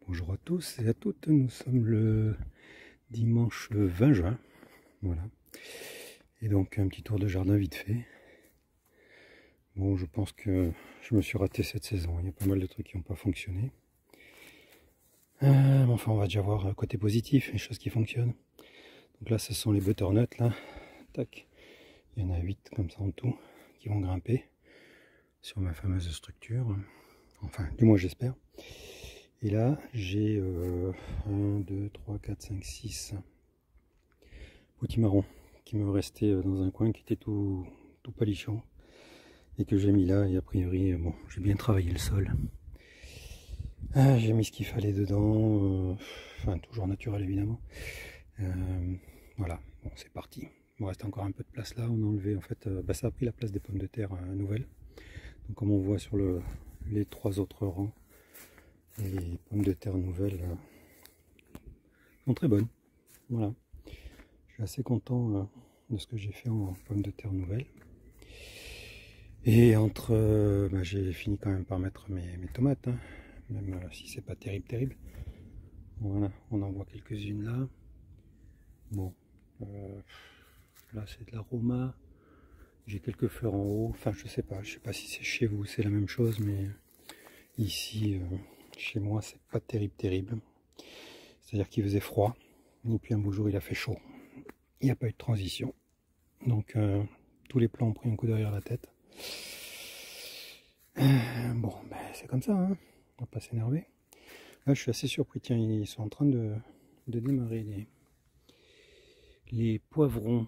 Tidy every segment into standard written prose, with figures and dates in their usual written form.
Bonjour à tous et à toutes, nous sommes le dimanche 20 juin, voilà. Et donc un petit tour de jardin vite fait. Bon, je pense que je me suis raté cette saison, il y a pas mal de trucs qui n'ont pas fonctionné. Enfin, on va déjà voir côté positif, les choses qui fonctionnent. Donc là, ce sont les butternuts, là. Tac. Il y en a 8 comme ça en tout, qui vont grimper sur ma fameuse structure. Enfin, du moins j'espère. Et là, j'ai 1, 2, 3, 4, 5, 6 potimarrons qui me restaient dans un coin qui était tout palichon et que j'ai mis là. Et a priori, bon, j'ai bien travaillé le sol. J'ai mis ce qu'il fallait dedans, enfin toujours naturel évidemment. Voilà, bon c'est parti. Il me reste encore un peu de place là. On a enlevé en fait, ça a pris la place des pommes de terre nouvelles. Donc comme on voit sur les 3 autres rangs, les pommes de terre nouvelles sont très bonnes. Voilà, je suis assez content de ce que j'ai fait en pommes de terre nouvelles. Et entre, j'ai fini quand même par mettre mes tomates, hein, même si c'est pas terrible. Voilà, on en voit quelques-unes là. Bon, là c'est de l'aroma. J'ai quelques fleurs en haut. Enfin, je sais pas si c'est chez vous, c'est la même chose, mais ici, chez moi, c'est pas terrible. C'est-à-dire qu'il faisait froid, et puis un beau jour, il a fait chaud. Il n'y a pas eu de transition. Donc, tous les plants ont pris un coup derrière la tête. Bon, c'est comme ça, hein. On va pas s'énerver. Là, je suis assez surpris. Tiens, ils sont en train de démarrer les poivrons.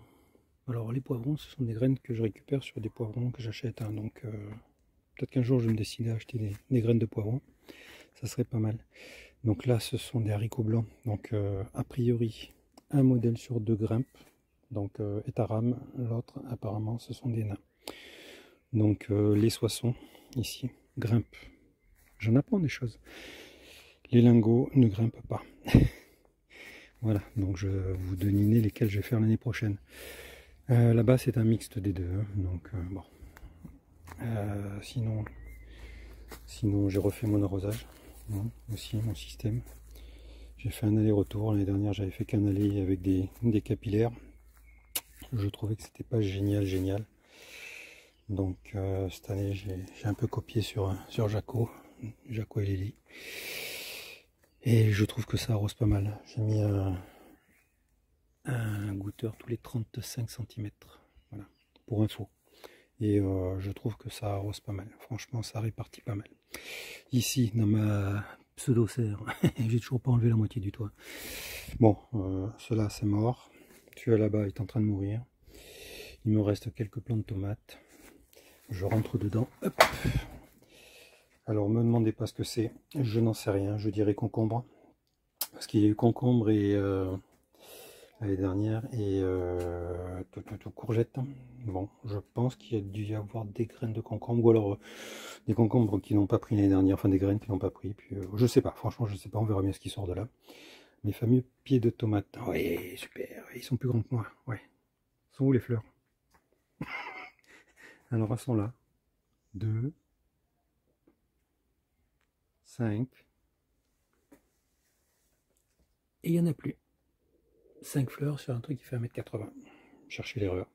Alors, les poivrons, ce sont des graines que je récupère sur des poivrons que j'achète. Hein. Donc, peut-être qu'un jour, je vais me décider à acheter des graines de poivrons. Ça serait pas mal. Donc là, ce sont des haricots blancs. Donc, a priori, un modèle sur 2 grimpe. Donc, est à rame. L'autre, apparemment, ce sont des nains. Donc, les soissons, ici, grimpent. J'en apprends des choses. Les lingots ne grimpent pas. Voilà, donc je vous devinez lesquels je vais faire l'année prochaine. Là-bas, c'est un mixte des deux. Hein, donc, bon. Sinon j'ai refait mon arrosage. Hein, aussi, mon système. J'ai fait un aller-retour. L'année dernière, j'avais fait qu'un aller avec des capillaires. Je trouvais que c'était pas génial. Donc, cette année, j'ai un peu copié sur Jaco et Lily. Et je trouve que ça arrose pas mal. J'ai mis un goûteur tous les 35 cm. Voilà, pour info. Et je trouve que ça arrose pas mal. Franchement, ça répartit pas mal. Ici, dans ma pseudo-serre, j'ai toujours pas enlevé la moitié du toit. Bon, cela c'est mort. Celui là-bas est en train de mourir. Il me reste quelques plants de tomates. Je rentre dedans. Hop. Alors, me demandez pas ce que c'est. Je n'en sais rien. Je dirais concombre. Parce qu'il y a eu concombre et l'année dernière et courgette. Bon, je pense qu'il y a dû y avoir des graines de concombre ou alors des concombres qui n'ont pas pris l'année dernière, enfin des graines qui n'ont pas pris. Puis je sais pas, franchement, je sais pas, on verra bien ce qui sort de là. Les fameux pieds de tomates. Oui, super, ils sont plus grands que moi. Ouais. Sont où les fleurs? Alors elles sont là. 2, 5. Et il n'y en a plus. 5 fleurs sur un truc qui fait 1,80 m. Cherchez l'erreur.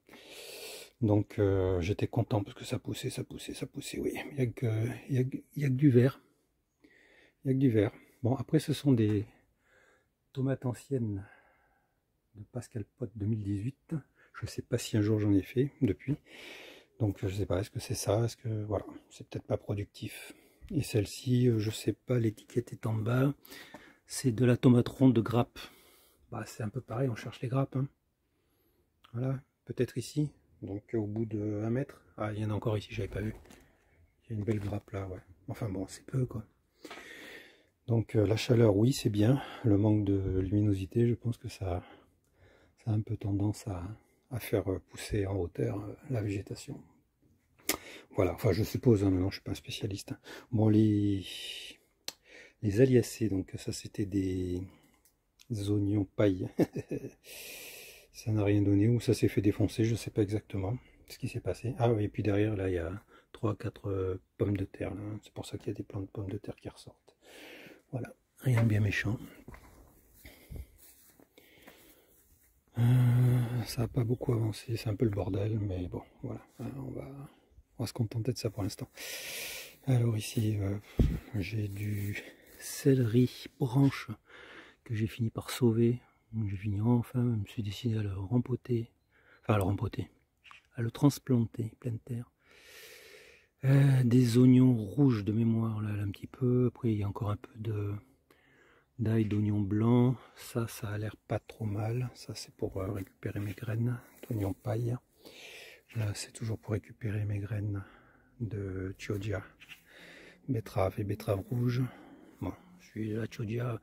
Donc j'étais content parce que ça poussait, oui. Il n'y a que du vert. Il n'y a que du vert. Bon, après ce sont des tomates anciennes de Pascal Pot 2018. Je ne sais pas si un jour j'en ai fait depuis. Donc je ne sais pas, est-ce que c'est ça? Est-ce que voilà, c'est peut-être pas productif. Et celle-ci, je ne sais pas, l'étiquette est en bas. C'est de la tomate ronde de grappe. C'est un peu pareil, on cherche les grappes. Hein. Voilà, peut-être ici. Donc au bout de 1 mètre. Ah, il y en a encore ici, j'avais pas vu. Il y a une belle grappe là, ouais. Enfin bon, c'est peu quoi. Donc la chaleur, oui, c'est bien. Le manque de luminosité, je pense que ça a un peu tendance à faire pousser en hauteur la végétation. Voilà, enfin je suppose, hein, maintenant je suis pas un spécialiste. Hein. Bon, les aliacées, donc ça c'était des oignons paille. Ça n'a rien donné, ou ça s'est fait défoncer, je sais pas exactement ce qui s'est passé. Ah oui, et puis derrière là il y a 3-4 pommes de terre, c'est pour ça qu'il y a des plants de pommes de terre qui ressortent. Voilà, Rien de bien méchant. Ça n'a pas beaucoup avancé, c'est un peu le bordel, mais bon, voilà, on va se contenter de ça pour l'instant. Alors ici, j'ai du céleri branche que j'ai fini par sauver. J'ai fini enfin, je me suis décidé à le rempoter, enfin à le rempoter, à le transplanter, pleine terre. Des oignons rouges de mémoire, là un petit peu. Après, il y a encore un peu d'ail, d'oignons blancs. Ça a l'air pas trop mal. Ça, c'est pour récupérer mes graines d'oignons paille. Là, c'est toujours pour récupérer mes graines de chioggia, betterave et betterave rouge. Bon, la chioggia,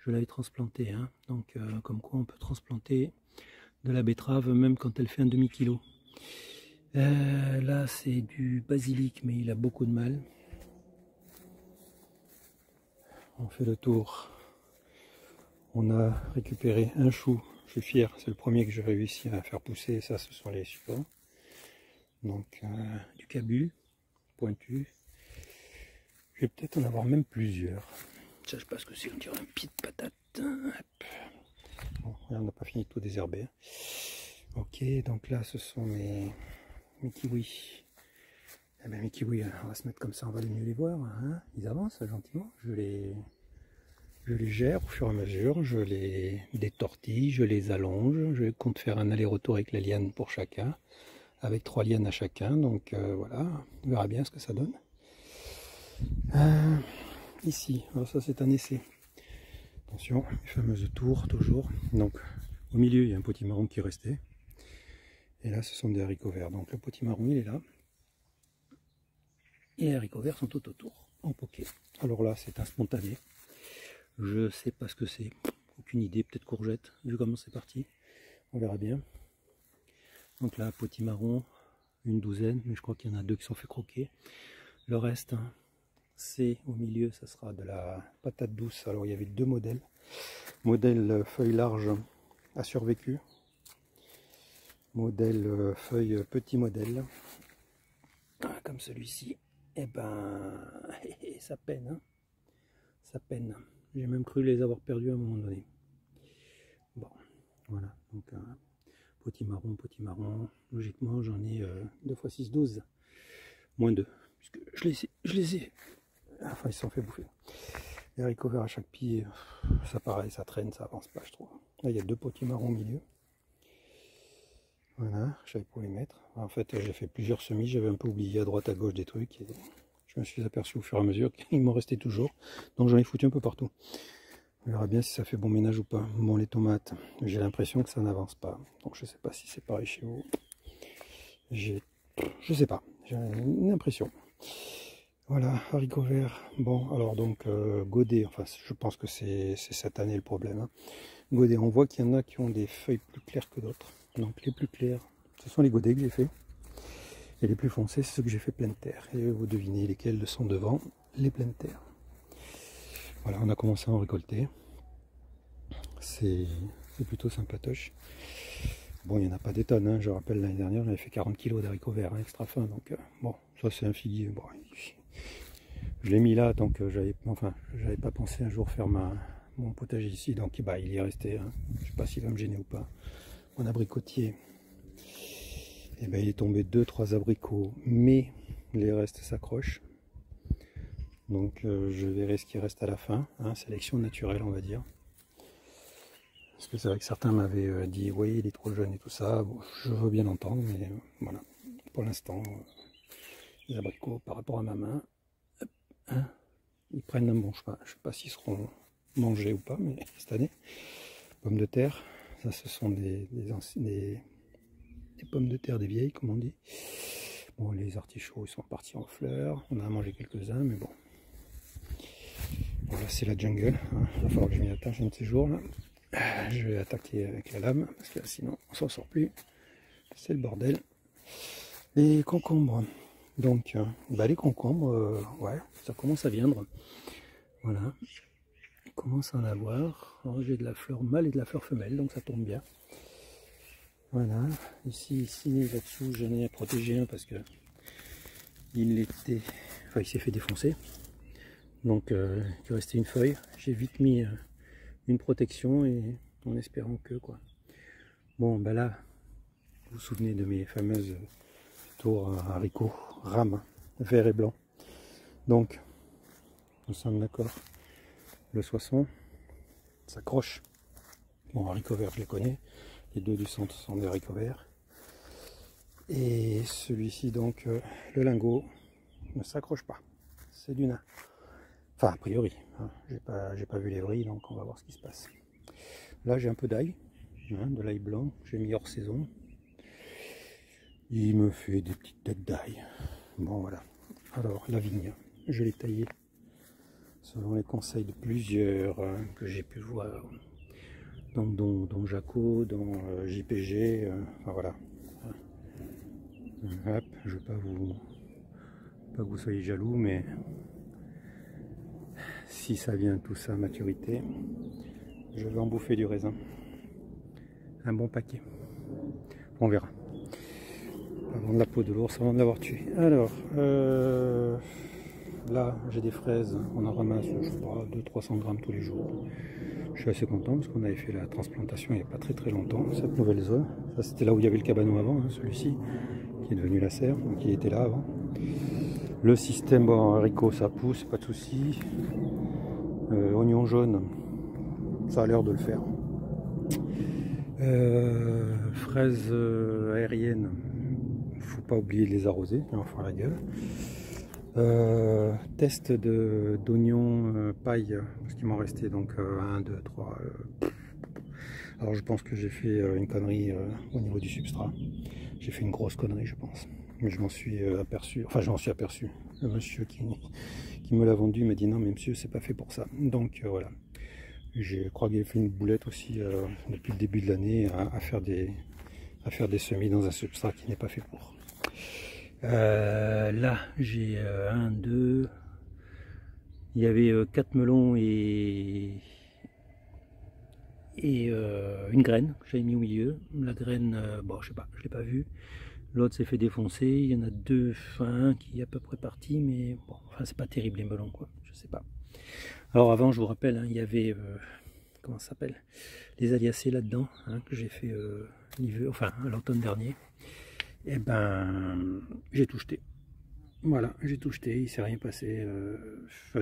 je l'avais transplantée, hein. Donc comme quoi on peut transplanter de la betterave même quand elle fait un demi-kilo. Là, c'est du basilic, mais il a beaucoup de mal. On fait le tour. On a récupéré un chou. Je suis fier, c'est le premier que j'ai réussi à faire pousser. Ça, ce sont les supports. Donc, du cabu pointu. Je vais peut-être en avoir même plusieurs. Ça, je sais pas ce que c'est. On dirait un pied de patate. Hop. Bon, on n'a pas fini de tout désherber. Ok, donc là, ce sont mes kiwis. Eh bien, mes kiwis, on va se mettre comme ça, on va mieux les voir. Hein. Ils avancent gentiment. Je les gère au fur et à mesure. Je les détortille, je les allonge. Je compte faire un aller-retour avec la liane pour chacun. Avec 3 lianes à chacun. Donc voilà, on verra bien ce que ça donne. Ici, alors ça c'est un essai. Attention, les fameuses tours toujours. Donc au milieu, il y a un potimarron qui est resté. Et là, ce sont des haricots verts. Donc le potimarron, il est là. Et les haricots verts sont tout autour, en poké. Alors là, c'est un spontané. Je sais pas ce que c'est. Aucune idée, peut-être courgette, vu comment c'est parti. On verra bien. Donc là, potimarron, une douzaine, mais je crois qu'il y en a 2 qui sont fait croquer. Le reste, hein, c'est au milieu, ça sera de la patate douce. Alors il y avait 2 modèles. Modèle feuille large a survécu. Modèle feuille petit modèle. Comme celui-ci. Et ben, ça peine. Hein. Ça peine. J'ai même cru les avoir perdus à un moment donné. Bon, voilà. Donc, potimarron. Logiquement, j'en ai 2 x 6, 12. Moins 2. Puisque je les ai. Enfin, ils se sont fait bouffer. Les haricots verts à chaque pied, ça pareil, ça traîne, ça avance pas, je trouve. Là, il y a 2 potimarrons au milieu. Voilà, je savais pour les mettre. En fait, j'ai fait plusieurs semis, j'avais un peu oublié à droite, à gauche des trucs. Et je me suis aperçu au fur et à mesure qu'il m'en restait toujours. Donc j'en ai foutu un peu partout. On verra bien si ça fait bon ménage ou pas. Bon, les tomates, j'ai l'impression que ça n'avance pas. Donc je sais pas si c'est pareil chez vous. Je sais pas, j'ai une impression. Voilà, haricots verts. Bon, alors donc godet, enfin je pense que c'est cette année le problème. Hein. Godet, on voit qu'il y en a qui ont des feuilles plus claires que d'autres. Donc les plus clairs, ce sont les godets que j'ai fait. Et les plus foncés, c'est ceux que j'ai fait pleine terre. Et vous devinez lesquels sont devant, les pleines terres. Voilà, on a commencé à en récolter. C'est plutôt sympatoche. Bon, il n'y en a pas des tonnes. Hein. Je rappelle, l'année dernière, j'avais fait 40 kg d'haricots verts, hein, extra fin. Donc bon, ça c'est un figuier. Bon, je l'ai mis là, donc j'avais pas pensé un jour faire mon potager ici. Donc bah, il y est resté. Hein. Je ne sais pas s'il va me gêner ou pas. Mon abricotier, et ben, il est tombé 2-3 abricots, mais les restes s'accrochent. Donc je verrai ce qui reste à la fin. Hein, sélection naturelle, on va dire. Parce que c'est vrai que certains m'avaient dit oui, il est trop jeune et tout ça. Bon, je veux bien l'entendre, mais voilà. Pour l'instant, les abricots par rapport à ma main, hein, ils prennent un bon chemin. Je ne sais pas s'ils seront mangés ou pas, mais cette année. Pommes de terre, ça ce sont des pommes de terre, des vieilles comme on dit. Bon, les artichauts ils sont partis en fleurs. On a mangé quelques-uns, mais bon. Voilà, c'est la jungle. Hein. Il va falloir que je m'y attache un de ces jours là. Je vais attaquer avec la lame parce que sinon on s'en sort plus. C'est le bordel. Les concombres. Donc, bah, les concombres, ouais, ça commence à viendre. Voilà. Il commence à en avoir. J'ai de la fleur mâle et de la fleur femelle, donc ça tombe bien. Voilà. Ici, là-dessous, j'en ai protégé un parce que il s'est fait défoncer. Donc il restait une feuille. J'ai vite mis une protection et en espérant que quoi. Bon ben là, vous vous souvenez de mes fameuses tours haricots rames, vert et blanc. Donc nous sommes d'accord. Le Soissons s'accroche. Bon, haricots verts, je les connais. Les deux du centre sont des haricots verts. Et celui-ci, donc, le lingot, ne s'accroche pas. C'est du nain. Enfin, a priori. Hein, j'ai pas vu les vrilles, donc on va voir ce qui se passe. Là, j'ai un peu d'ail, hein, de l'ail blanc. J'ai mis hors saison. Il me fait des petites têtes d'ail. Bon, voilà. Alors, la vigne, je l'ai taillée selon les conseils de plusieurs que j'ai pu voir. Donc, dont Jaco, dont JPG, enfin voilà. Hop, je ne veux pas que vous soyez jaloux, mais si ça vient tout ça à maturité, je vais en bouffer du raisin. Un bon paquet. On verra. Avant de la peau de l'ours, avant de l'avoir tué. Alors, là, j'ai des fraises. On en ramasse, je crois, 200-300 grammes tous les jours. Je suis assez content parce qu'on avait fait la transplantation il n'y a pas très longtemps, cette nouvelle zone. Ça, c'était là où il y avait le cabanon avant, hein, celui-ci, qui est devenu la serre, donc il était là avant. Le système, bon, haricot, ça pousse, pas de souci. Oignon jaune, ça a l'air de le faire. Fraises aériennes, faut pas oublier de les arroser, on va faire la gueule. Test d'oignons paille, parce qu'il m'en restait donc 1, 2, 3. Alors je pense que j'ai fait une connerie au niveau du substrat. J'ai fait une grosse connerie, je pense. Mais je m'en suis aperçu, enfin je m'en suis aperçu. Le monsieur qui me l'a vendu m'a dit non mais monsieur c'est pas fait pour ça. Donc voilà. Je crois qu'il a fait une boulette aussi depuis le début de l'année à faire des semis dans un substrat qui n'est pas fait pour. Là j'ai 1, 2, il y avait 4 melons et une graine que j'avais mis au milieu. La graine, bon je sais pas, je l'ai pas vue. L'autre s'est fait défoncer, il y en a deux, un qui est à peu près parti, mais bon, enfin c'est pas terrible les melons quoi, je sais pas. Alors avant je vous rappelle, hein, il y avait, comment ça s'appelle, les aliacées là-dedans, hein, que j'ai fait enfin l'automne dernier. Et ben j'ai tout jeté. Voilà, j'ai tout jeté, il s'est rien passé,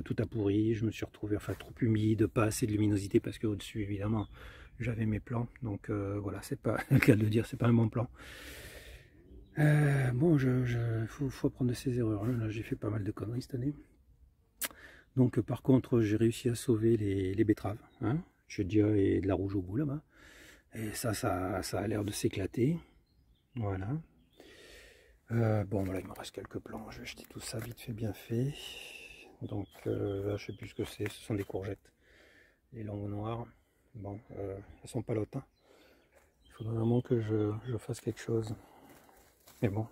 tout a pourri, je me suis retrouvé enfin trop humide, pas assez de luminosité parce qu'au-dessus évidemment j'avais mes plants, donc voilà, c'est pas le cas de le dire, c'est pas un bon plan. Bon, faut apprendre de ses erreurs, hein. Là j'ai fait pas mal de conneries cette année. Donc par contre j'ai réussi à sauver les betteraves, hein, Chedia et de la rouge au bout là-bas, et ça a l'air de s'éclater, voilà. Bon voilà, il me reste quelques plants, je vais jeter tout ça vite fait bien fait. Donc là je sais plus ce que c'est, ce sont des courgettes, les langues noires. Bon, elles sont pas lotes, hein. Il faudrait vraiment que je fasse quelque chose, mais bon,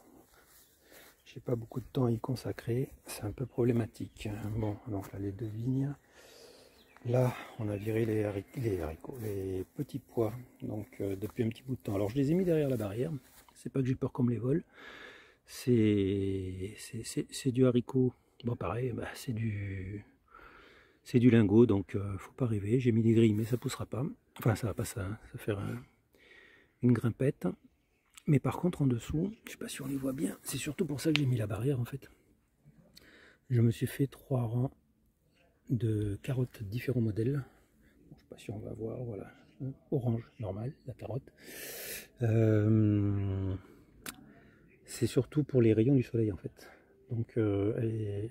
j'ai pas beaucoup de temps à y consacrer, c'est un peu problématique. Bon, donc là les deux vignes. Là, on a viré les haricots, les petits pois, donc depuis un petit bout de temps. Alors je les ai mis derrière la barrière, c'est pas que j'ai peur qu'on me les vole. C'est du haricot, bon pareil, bah, c'est du lingot, donc faut pas rêver. J'ai mis des grilles mais ça poussera pas, enfin ça va pas ça va faire une grimpette. Mais par contre en dessous, je sais pas si on les voit bien, c'est surtout pour ça que j'ai mis la barrière en fait. Je me suis fait 3 rangs de carottes différents modèles. Bon, je sais pas si on va voir, voilà, orange normal, la carotte. C'est surtout pour les rayons du soleil en fait. Donc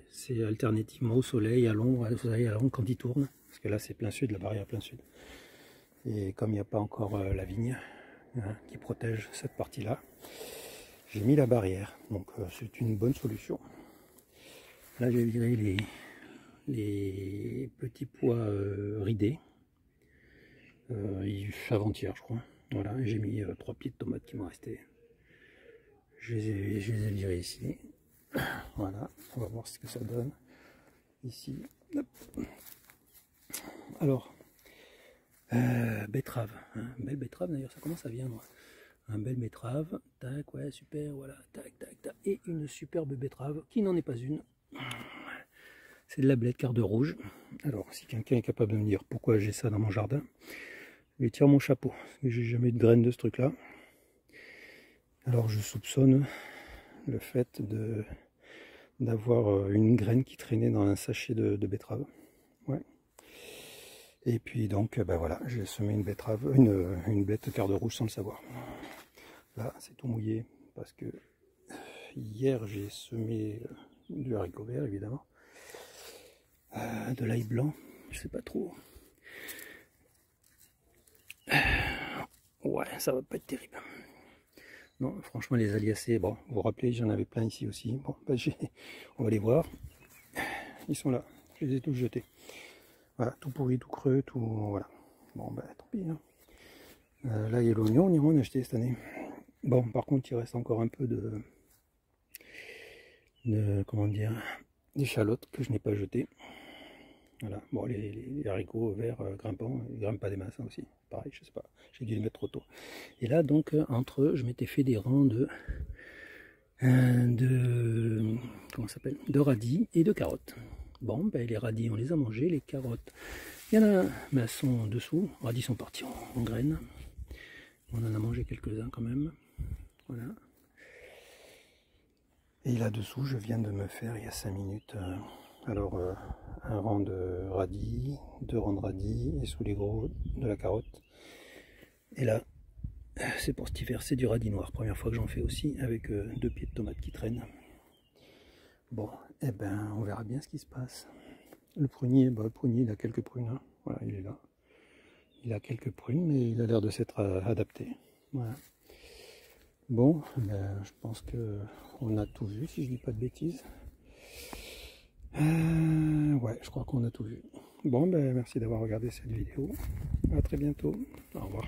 c'est alternativement au soleil, à l'ombre, au soleil à l'ombre quand il tourne. Parce que là c'est plein sud, la barrière plein sud. Et comme il n'y a pas encore la vigne, hein, qui protège cette partie-là, j'ai mis la barrière. Donc c'est une bonne solution. Là j'ai viré les petits pois ridés. Avant-hier je crois. Voilà, j'ai mis 3 pieds de tomates qui m'ont resté. Je les ai virés ici. Voilà, on va voir ce que ça donne. Ici. Hop. Alors, betterave. Hein, belle betterave d'ailleurs, ça commence à viendre. Un belle betterave. Tac, ouais, super, voilà. Tac, tac, tac. Et une superbe betterave qui n'en est pas une. C'est de la blette quart de rouge. Alors, si quelqu'un est capable de me dire pourquoi j'ai ça dans mon jardin, je lui tire mon chapeau. Parce que j'ai jamais eu de graines de ce truc-là. Alors, je soupçonne le fait d'avoir une graine qui traînait dans un sachet de betterave. Ouais. Et puis donc, ben voilà, j'ai semé une betterave, une blette quart de rouge sans le savoir. Là, c'est tout mouillé parce que hier j'ai semé du haricot vert évidemment, de l'ail blanc, je sais pas trop. Ouais, ça va pas être terrible. Non, franchement les aliacées, bon, vous vous rappelez, j'en avais plein ici aussi. Bon, ben, on va les voir. Ils sont là, je les ai tous jetés. Voilà, tout pourri, tout creux, tout... voilà. Bon, ben tant pis. Hein. Là, il y a l'oignon, on a acheté cette année. Bon, par contre, il reste encore un peu de comment dire, d'échalotes que je n'ai pas jetées. Voilà, bon, les haricots verts grimpants, ils grimpent pas des masses hein, aussi. Pareil, je sais pas, j'ai dû les mettre trop tôt. Et là, donc, entre eux, je m'étais fait des rangs de comment ça s'appelle, de radis et de carottes. Bon, ben, les radis, on les a mangés, les carottes, il y en a, mais elles sont dessous. Les radis sont partis en graines. On en a mangé quelques-uns quand même. Voilà. Et là-dessous, je viens de me faire, il y a 5 minutes, un rang de radis, 2 rangs de radis, et sous les gros, de la carotte. Et là, c'est pour cet hiver, c'est du radis noir. Première fois que j'en fais aussi, avec 2 pieds de tomates qui traînent. Bon, eh ben, on verra bien ce qui se passe. Le prunier, bah, le prunier, il a quelques prunes. Hein. Voilà, il est là. Il a quelques prunes, mais il a l'air de s'être adapté. Voilà. Bon, ben, je pense que on a tout vu, si je dis pas de bêtises. Ouais, je crois qu'on a tout vu. Bon, ben, merci d'avoir regardé cette vidéo. À très bientôt. Au revoir.